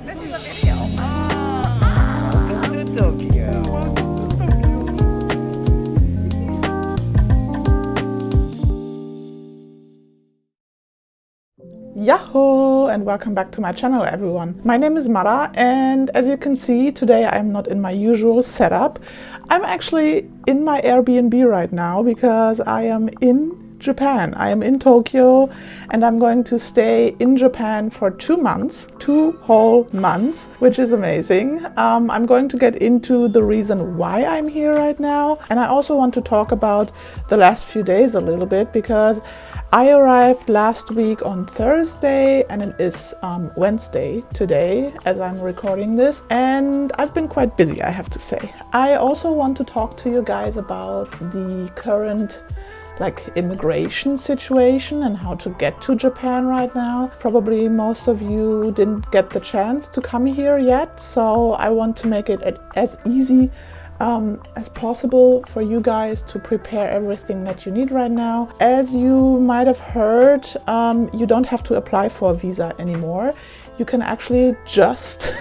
This is a video. Welcome to Tokyo. Yahoo! And welcome back to my channel, everyone. My name is Mara, and as you can see, today I'm not in my usual setup. I'm actually in my Airbnb right now because I am in Japan. I am in Tokyo and I'm going to stay in Japan for 2 months, 2 whole months, which is amazing. I'm going to get into the reason why I'm here right now, and I also want to talk about the last few days a little bit because I arrived last week on Thursday and it is Wednesday today as I'm recording this, and I've been quite busy, I have to say. I also want to talk to you guys about the current immigration situation and how to get to Japan right now. Probably most of you didn't get the chance to come here yet, so I want to make it as easy as possible for you guys to prepare everything that you need right now. As you might have heard, you don't have to apply for a visa anymore. You can actually just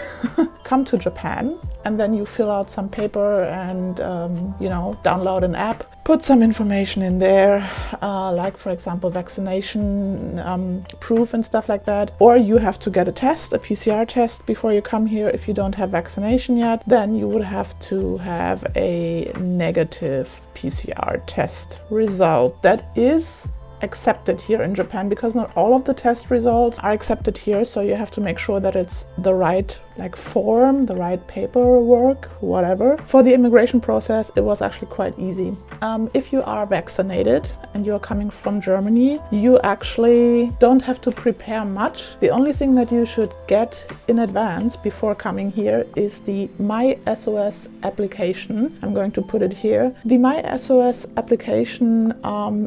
come to Japan, and then you fill out some paper and download an app, put some information in there, like for example vaccination proof and stuff like that. Or you have to get a test, a PCR test, before you come here. If you don't have vaccination yet, then you would have to have a negative PCR test result that is accepted here in Japan, because not all of the test results are accepted here, so you have to make sure that it's the right form, the right paperwork, whatever. For the immigration process, it was actually quite easy. If you are vaccinated and you're coming from Germany, you actually don't have to prepare much. The only thing that you should get in advance before coming here is the My SOS application. I'm going to put it here. The My SOS application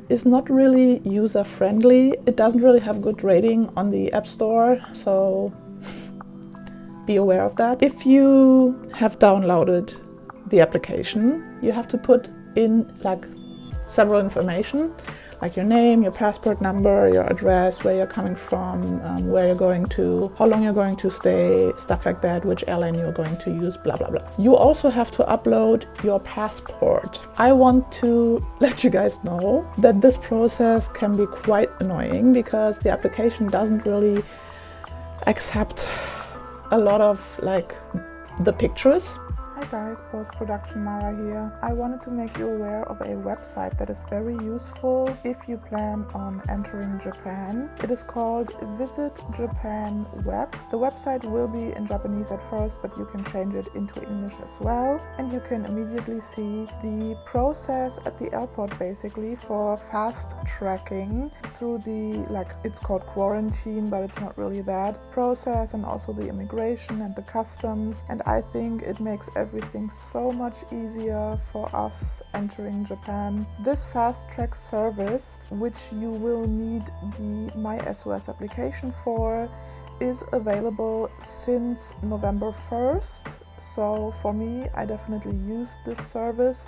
is not really user-friendly. It doesn't really have good rating on the App Store, so be aware of that. If you have downloaded the application, you have to put in several information, like your name, your passport number, your address, where you're coming from, where you're going to, how long you're going to stay, stuff like that, which airline you're going to use, blah blah blah. You also have to upload your passport. I want to let you guys know that this process can be quite annoying because the application doesn't really accept a lot of the pictures. Hi guys, post-production Mara here. I wanted to make you aware of a website that is very useful if you plan on entering Japan. It is called Visit Japan Web. The website will be in Japanese at first, but you can change it into English as well, and you can immediately see the process at the airport basically for fast tracking through the it's called quarantine, but it's not really that process, and also the immigration and the customs. And I think it makes everything so much easier for us entering Japan. This fast track service, which you will need the My SOS application for, is available since November 1st. So for me, I definitely used this service,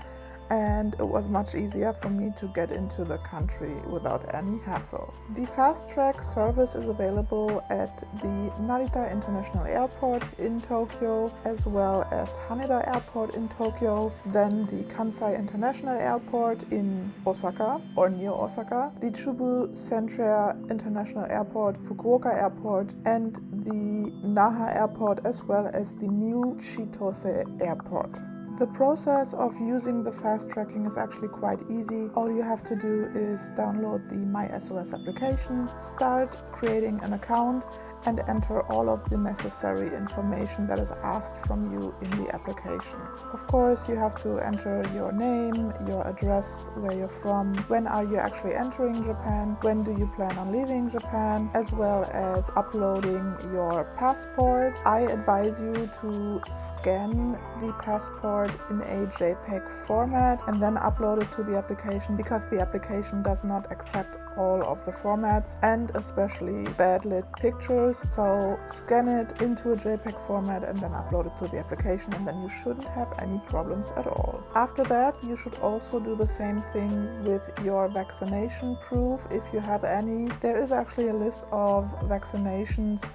and it was much easier for me to get into the country without any hassle. The fast track service is available at the Narita International Airport in Tokyo, as well as Haneda Airport in Tokyo, then the Kansai International Airport in Osaka or near Osaka, the Chubu Central International Airport, Fukuoka Airport, and the Naha Airport, as well as the new Chitose Airport. The process of using the fast tracking is actually quite easy. All you have to do is download the My SOS application, start creating an account, and enter all of the necessary information that is asked from you in the application. Of course, you have to enter your name, your address, where you're from, when are you actually entering Japan, when do you plan on leaving Japan, as well as uploading your passport. I advise you to scan the passport in a JPEG format and then upload it to the application, because the application does not accept all of the formats, and especially bad lit pictures. So scan it into a JPEG format and then upload it to the application, and then you shouldn't have any problems at all. After that, you should also do the same thing with your vaccination proof if you have any. There is actually a list of vaccinations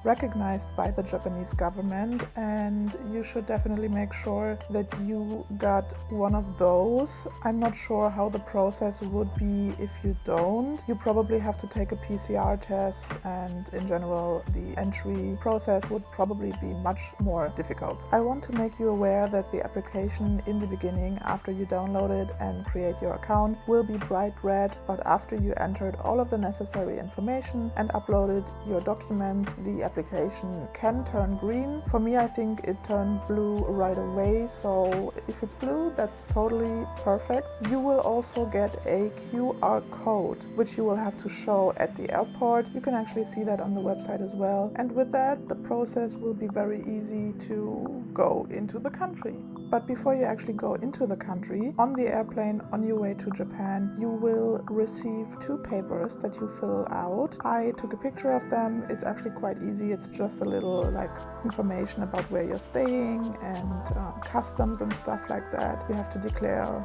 recognized by the Japanese government, and you should definitely make sure that you got one of those. I'm not sure how the process would be if you don't. You probably have to take a PCR test, and in general the entry process would probably be much more difficult. I want to make you aware that the application in the beginning, after you download it and create your account, will be bright red, but after you entered all of the necessary information and uploaded your documents, the application can turn green. For me, I think it turned blue right away, so if it's blue, that's totally perfect. You will also get a QR code, which you will have to show at the airport. You can actually see that on the website as well, and with that, the process will be very easy to go into the country. But before you actually go into the country, on the airplane on your way to Japan, you will receive 2 papers that you fill out. I took a picture of them. It's actually quite easy. It's just a little information about where you're staying and customs and stuff like that. You have to declare,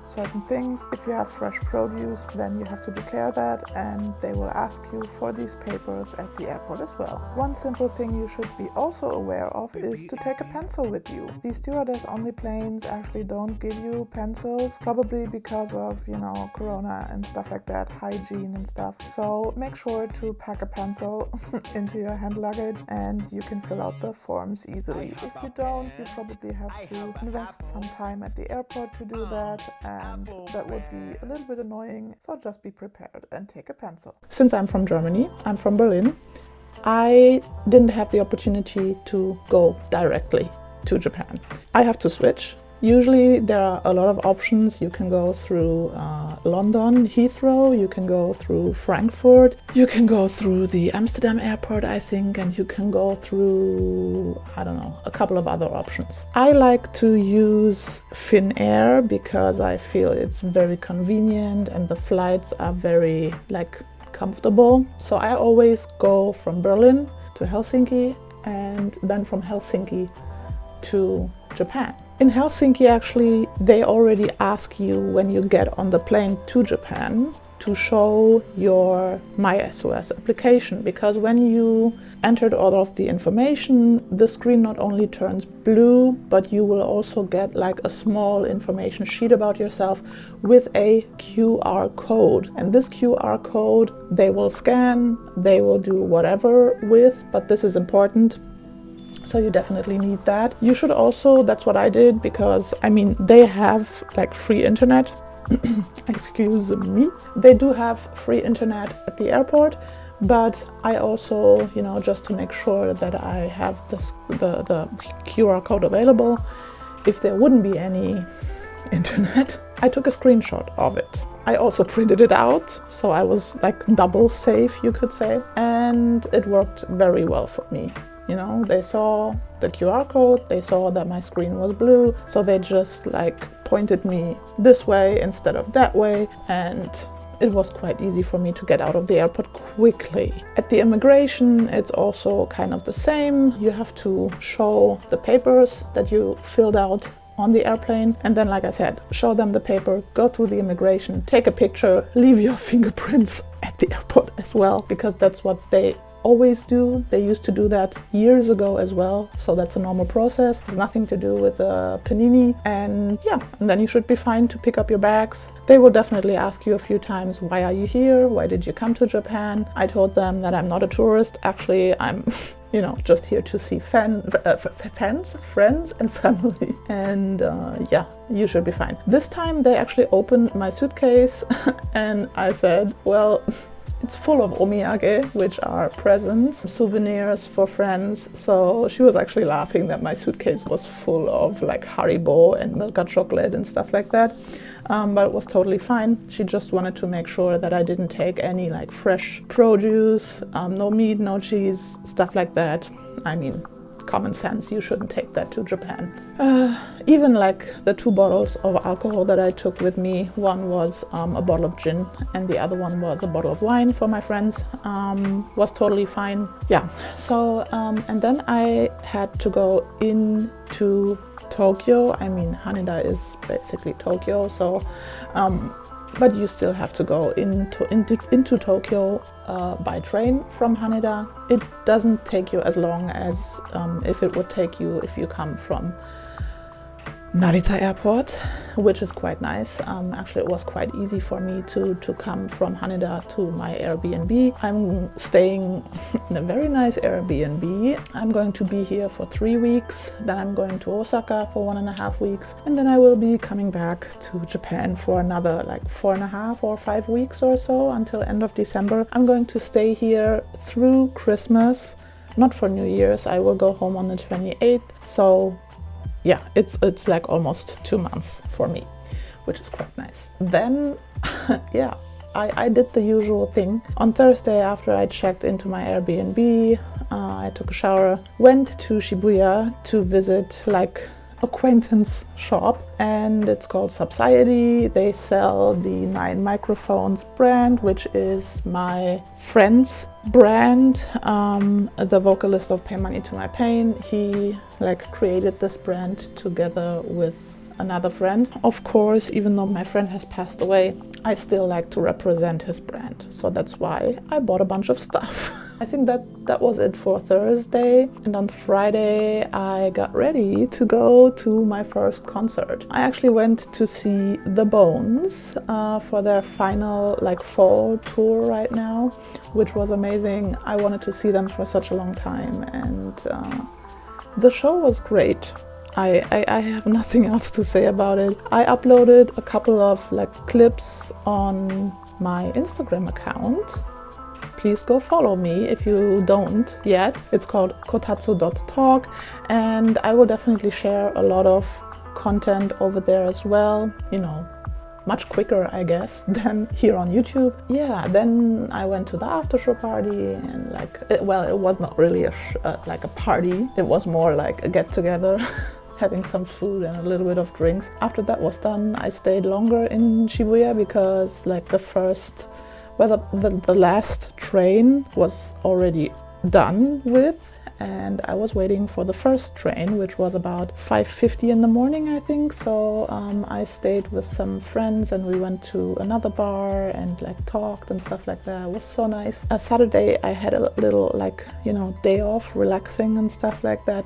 certain things. If you have fresh produce, then you have to declare that, and they will ask you for these papers at the airport as well. One simple thing you should be also aware of is to take a pencil with you. The stewardess on the planes actually don't give you pencils, probably because of, corona and stuff like that, hygiene and stuff. So make sure to pack a pencil into your hand luggage, and you can fill out the forms easily. If you don't, you probably have to invest some time at the airport to do that, and that would be a little bit annoying. So just be prepared and take a pencil. Since I'm from Germany, I'm from Berlin, I didn't have the opportunity to go directly to Japan. I have to switch. Usually there are a lot of options. You can go through London, Heathrow, you can go through Frankfurt, you can go through the Amsterdam airport, I think, and you can go through, a couple of other options. I like to use Finnair because I feel it's very convenient and the flights are very comfortable. So I always go from Berlin to Helsinki and then from Helsinki to Japan. In Helsinki, actually, they already ask you when you get on the plane to Japan to show your MySOS application, because when you entered all of the information, the screen not only turns blue, but you will also get a small information sheet about yourself with a QR code. And this QR code they will scan, they will do whatever with, but this is important. So you definitely need that. You should also, that's what I did, because they have free internet. Excuse me. They do have free internet at the airport, but I also, just to make sure that I have the QR code available, if there wouldn't be any internet, I took a screenshot of it. I also printed it out, so I was double safe, you could say, and it worked very well for me. They saw the QR code, they saw that my screen was blue, so they just pointed me this way instead of that way, and it was quite easy for me to get out of the airport quickly. At the immigration, it's also kind of the same. You have to show the papers that you filled out on the airplane, and then, like I said, show them the paper, go through the immigration, take a picture, leave your fingerprints at the airport as well, because that's what they always do. They used to do that years ago as well, so that's a normal process. It's nothing to do with panini, and then you should be fine to pick up your bags. They will definitely ask you a few times, why are you here? Why did you come to Japan? I told them that I'm not a tourist. Actually, I'm just here to see friends and family. And you should be fine. This time they actually opened my suitcase and I said, well, it's full of omiyage, which are presents, souvenirs for friends. So she was actually laughing that my suitcase was full of Haribo and Milka chocolate and stuff like that. But it was totally fine. She just wanted to make sure that I didn't take any fresh produce, no meat, no cheese, stuff like that. Common sense, you shouldn't take that to Japan. Even the 2 bottles of alcohol that I took with me, one was a bottle of gin and the other one was a bottle of wine for my friends, was totally fine. So and then I had to go into Tokyo. Haneda is basically Tokyo, so but you still have to go into Tokyo by train from Haneda. It doesn't take you as long as if it would take you if you come from Narita Airport, which is quite nice. Actually, it was quite easy for me to come from Haneda to my Airbnb. I'm staying in a very nice Airbnb. I'm going to be here for 3 weeks, then I'm going to Osaka for 1.5 weeks, and then I will be coming back to Japan for another like 4.5 or 5 weeks or so until end of December. I'm going to stay here through Christmas, not for New Year's. I will go home on the 28th, so yeah, it's like almost 2 months for me, which is quite nice. Then, yeah, I did the usual thing. On Thursday, after I checked into my Airbnb, I took a shower, went to Shibuya to visit like acquaintance shop, and it's called Subsidy. They sell the 9 Microphones brand, which is my friend's brand. The vocalist of Pay Money to My Pain, he like created this brand together with another friend. Of course, even though my friend has passed away, I still like to represent his brand, so that's why I bought a bunch of stuff. I think that was it for Thursday, and on Friday I got ready to go to my first concert. I actually went to see The Bones for their final like fall tour right now, which was amazing. I wanted to see them for such a long time, and the show was great. I have nothing else to say about it. I uploaded a couple of like clips on my Instagram account. Please go follow me if you don't yet. It's called kotatsu.talk, and I will definitely share a lot of content over there as well, you know, much quicker I guess than here on YouTube. Yeah, then I went to the after show party, and like it was not really like a party, it was more like a get together. Having some food and a little bit of drinks. After that was done, I stayed longer in Shibuya because like the last train was already done with, and I was waiting for the first train, which was about 5:50 in the morning, I think. So I stayed with some friends, and we went to another bar and like talked and stuff like that. It was so nice. Saturday I had a little like, you know, day off, relaxing and stuff like that.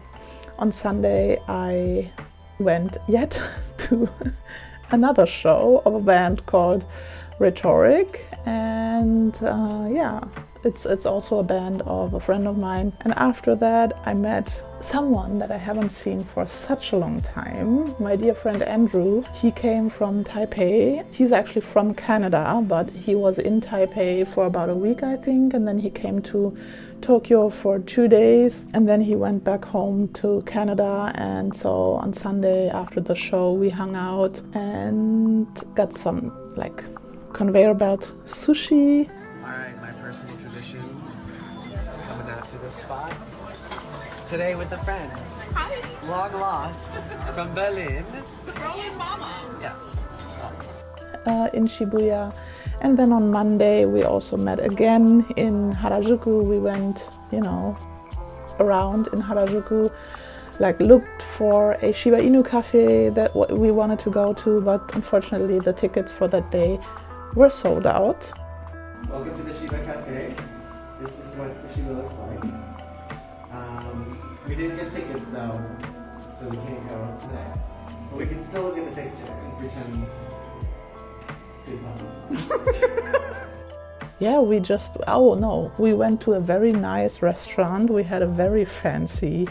On Sunday I went yet to another show of a band called Rhetoric, and yeah, it's also a band of a friend of mine. And after that I met someone that I haven't seen for such a long time, my dear friend Andrew. He came from Taipei. He's actually from Canada, but he was in Taipei for about a week, I think, and then he came to Tokyo for 2 days, and then he went back home to Canada. And so on Sunday after the show we hung out and got some like conveyor belt sushi. Alright, my personal tradition, coming out to this spot today with a friend. Hi. Long lost from Berlin. The Berlin mama. Yeah. In Shibuya. And then on Monday we also met again in Harajuku. We went, you know, around in Harajuku, like looked for a Shiba Inu cafe that we wanted to go to, but unfortunately the tickets for that day were sold out. Welcome to the Shiba Cafe. This is what the Shiba looks like. We didn't get tickets though, so we can't go today. But we can still look at the picture and pretend Yeah, we went to a very nice restaurant. We had a very fancy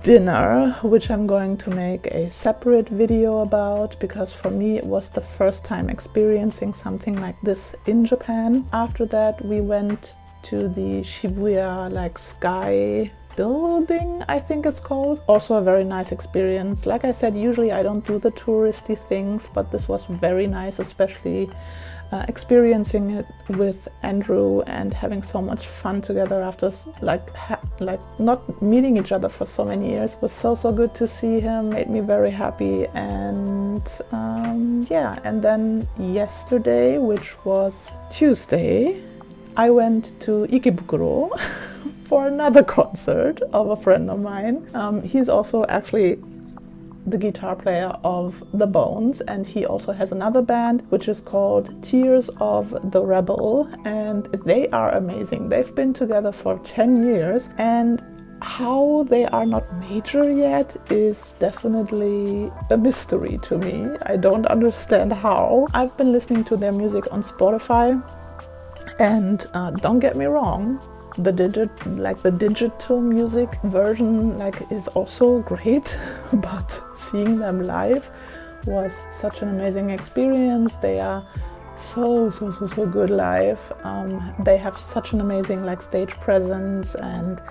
dinner, which I'm going to make a separate video about, because for me it was the first time experiencing something like this in Japan. After that we went to the Shibuya like Sky building, I think it's called. Also a very nice experience. Like I said, usually I don't do the touristy things, but this was very nice, especially experiencing it with Andrew and having so much fun together after like not meeting each other for so many years. It was so good to see him, made me very happy. And yeah, and then yesterday, which was Tuesday, I went to Ikebukuro for another concert of a friend of mine. He's also actually the guitar player of The Bones, and he also has another band which is called Tears of the Rebel, and they are amazing. They've been together for 10 years, and how they are not major yet is definitely a mystery to me. I don't understand how. I've been listening to their music on Spotify, and don't get me wrong, the digital music version is also great, but seeing them live was such an amazing experience. They are so good live. They have such an amazing stage presence and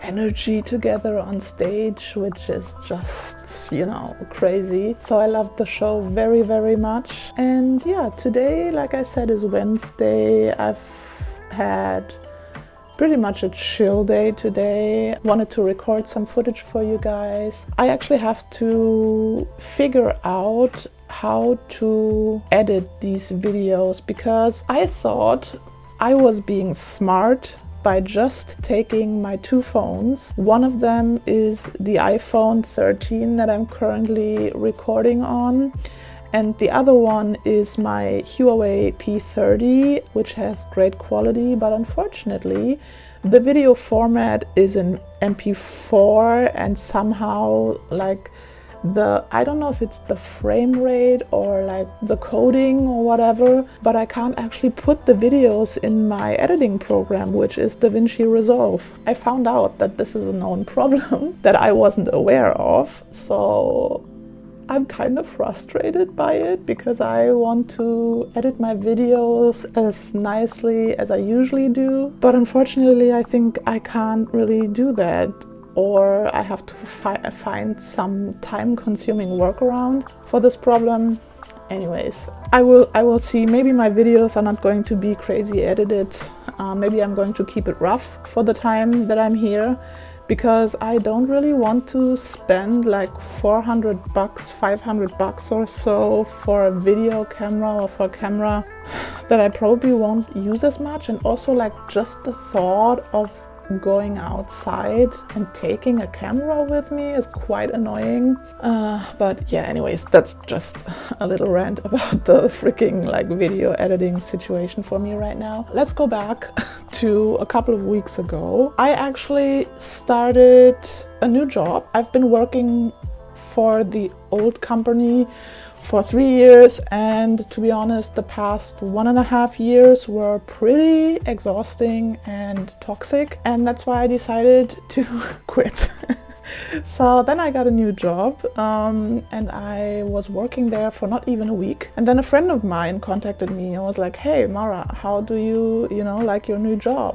energy together on stage, which is just, crazy. So I loved the show very, very much. And yeah, today, like I said, is Wednesday. I've had pretty much a chill day today. Wanted to record some footage for you guys. I actually have to figure out how to edit these videos, because I thought I was being smart by just taking my two phones. One of them is the iPhone 13 that I'm currently recording on, and the other one is my Huawei P30, which has great quality, but unfortunately the video format is in MP4, and somehow I don't know if it's the frame rate or the coding or whatever, but I can't actually put the videos in my editing program, which is DaVinci Resolve. I found out that this is a known problem that I wasn't aware of, so I'm kind of frustrated by it, because I want to edit my videos as nicely as I usually do, but unfortunately I think I can't really do that, or I have to find some time-consuming workaround for this problem. Anyways, I will see. Maybe my videos are not going to be crazy edited. Maybe I'm going to keep it rough for the time that I'm here, because I don't really want to spend $400, $500 or so for a video camera or for a camera that I probably won't use as much. And also just the thought of going outside and taking a camera with me is quite annoying. But yeah, anyways, that's just a little rant about the freaking video editing situation for me right now. Let's go back to a couple of weeks ago. I actually started a new job. I've been working for the old company for 3 years, and to be honest, the past 1.5 years were pretty exhausting and toxic, and that's why I decided to quit. So then I got a new job, and I was working there for not even a week. And then a friend of mine contacted me and was like, "Hey Mara, how do you like your new job?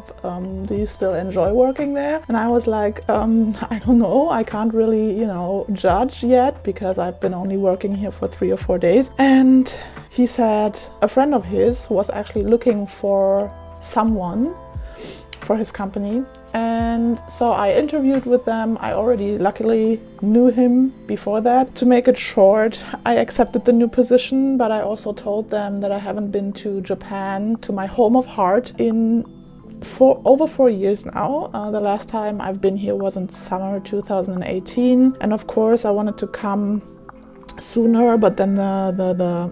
Do you still enjoy working there?" And I was like, I don't know, I can't really, judge yet, because I've been only working here for 3 or 4 days. And he said a friend of his was actually looking for someone for his company, and so I interviewed with them. I already luckily knew him before that. To make it short, I accepted the new position, but I also told them that I haven't been to Japan, to my home of heart, in over 4 years now. The last time I've been here was in summer 2018, and of course I wanted to come sooner, but then the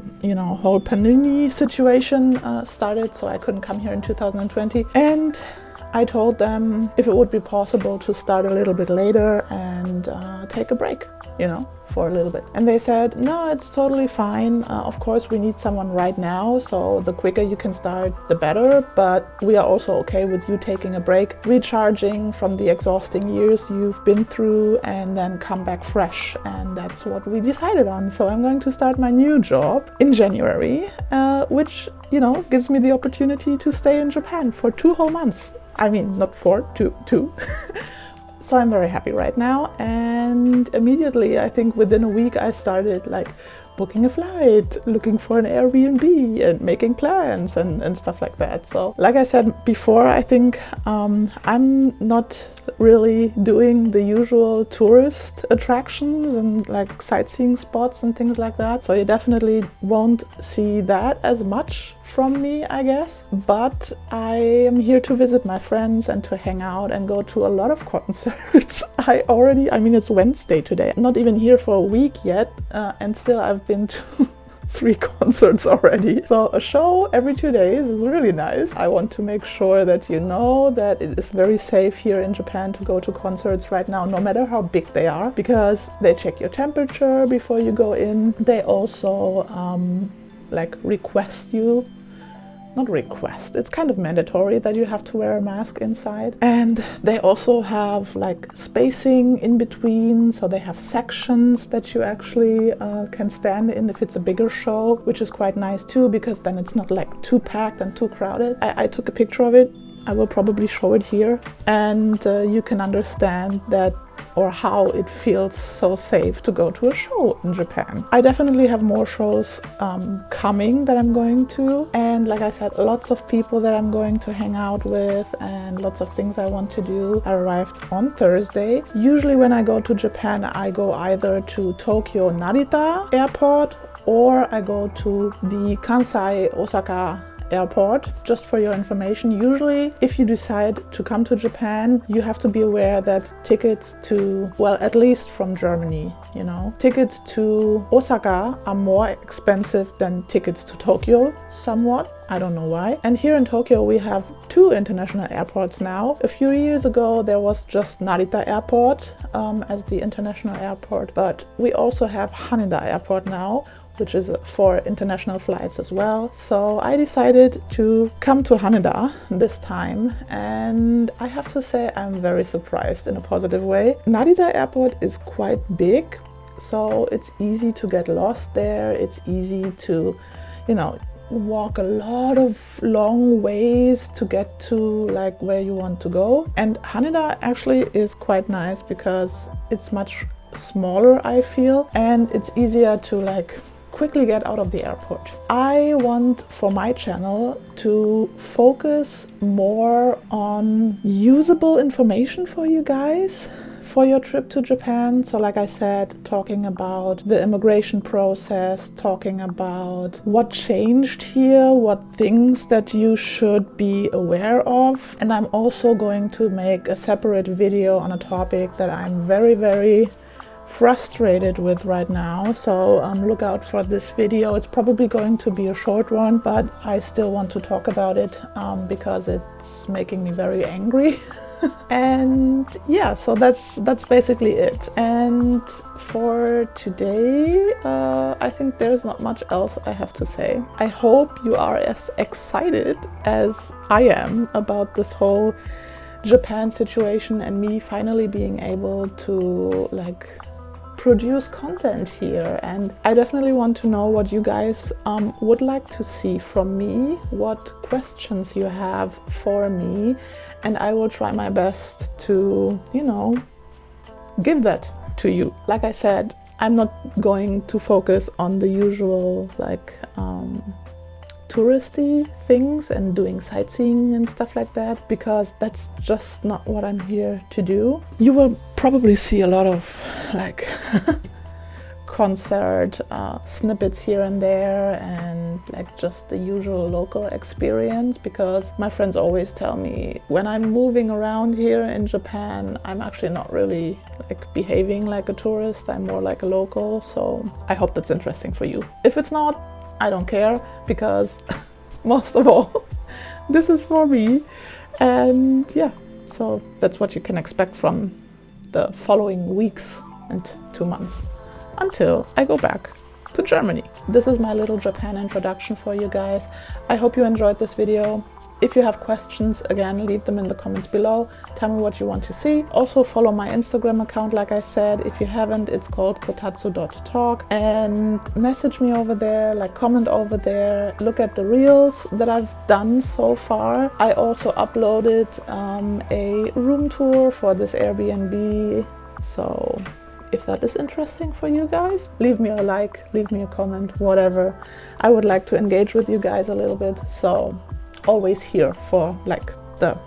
whole pandemic situation started, so I couldn't come here in 2020. And I told them if it would be possible to start a little bit later and take a break, for a little bit. And they said, no, it's totally fine. Of course, we need someone right now, so the quicker you can start, the better. But we are also okay with you taking a break, recharging from the exhausting years you've been through, and then come back fresh. And that's what we decided on. So I'm going to start my new job in January, which, gives me the opportunity to stay in Japan for 2 whole months. I mean, not 4, 2. So I'm very happy right now, and immediately, I think within a week, I started booking a flight, looking for an Airbnb, and making plans and stuff like that. So like I said before, I think I'm not really doing the usual tourist attractions and like sightseeing spots and things like that. So you definitely won't see that as much from me, I guess. But I am here to visit my friends and to hang out and go to a lot of concerts. I mean, it's Wednesday today. I'm not even here for a week yet, and still I've been to 3 concerts already. So a show every 2 days is really nice. I want to make sure that you know that it is very safe here in Japan to go to concerts right now, no matter how big they are, because they check your temperature before you go in. They also like request you. Not request, it's kind of mandatory that you have to wear a mask inside. And they also have like spacing in between, so they have sections that you actually can stand in if it's a bigger show, which is quite nice too, because then it's not like too packed and too crowded. I took a picture of it. I will probably show it here, and you can understand that or how it feels so safe to go to a show in Japan. I definitely have more shows coming that I'm going to, and like I said, lots of people that I'm going to hang out with and lots of things I want to do. I arrived on Thursday. Usually when I go to Japan, I go either to Tokyo Narita Airport or I go to the Kansai Osaka Airport. Just for your information, usually if you decide to come to Japan, you have to be aware that tickets to, well, at least from Germany, you know, tickets to Osaka are more expensive than tickets to Tokyo, somewhat. I don't know why. And here in Tokyo we have 2 international airports now. A few years ago there was just Narita Airport as the international airport, but we also have Haneda Airport now, which is for international flights as well. So I decided to come to Haneda this time, and I have to say I'm very surprised in a positive way. Narita Airport is quite big, so it's easy to get lost there. It's easy to, you know, walk a lot of long ways to get to like where you want to go. And Haneda actually is quite nice because it's much smaller, I feel, and it's easier to like quickly get out of the airport. I want for my channel to focus more on usable information for you guys for your trip to Japan. So like I said, talking about the immigration process, talking about what changed here, what things that you should be aware of. And I'm also going to make a separate video on a topic that I'm very frustrated with right now, so look out for this video. It's probably going to be a short one, but I still want to talk about it because it's making me very angry. And yeah, so that's basically it. And for today, I think there's not much else I have to say. I hope you are as excited as I am about this whole Japan situation and me finally being able to like produce content here. And I definitely want to know what you guys would like to see from me, what questions you have for me, and I will try my best to, you know, give that to you. Like I said, I'm not going to focus on the usual like touristy things and doing sightseeing and stuff like that, because that's just not what I'm here to do. You will probably see a lot of like concert snippets here and there and like just the usual local experience, because my friends always tell me when I'm moving around here in Japan, I'm actually not really like behaving like a tourist. I'm more like a local. So I hope that's interesting for you. If it's not, I don't care, because most of all, this is for me. And yeah, so that's what you can expect from the following weeks and 2 months until I go back to Germany. This is my little Japan introduction for you guys. I hope you enjoyed this video. If you have questions, again, leave them in the comments below. Tell me what you want to see. Also follow my Instagram account, like I said. If you haven't, it's called kotatsu.talk. And message me over there, like comment over there. Look at the reels that I've done so far. I also uploaded a room tour for this Airbnb. So if that is interesting for you guys, leave me a like, leave me a comment, whatever. I would like to engage with you guys a little bit. So always here for like the,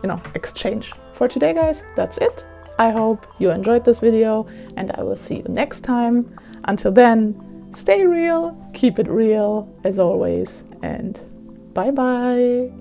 you know, exchange. For today, guys, that's it. I hope you enjoyed this video and I will see you next time. Until then, stay real, keep it real as always, and bye bye.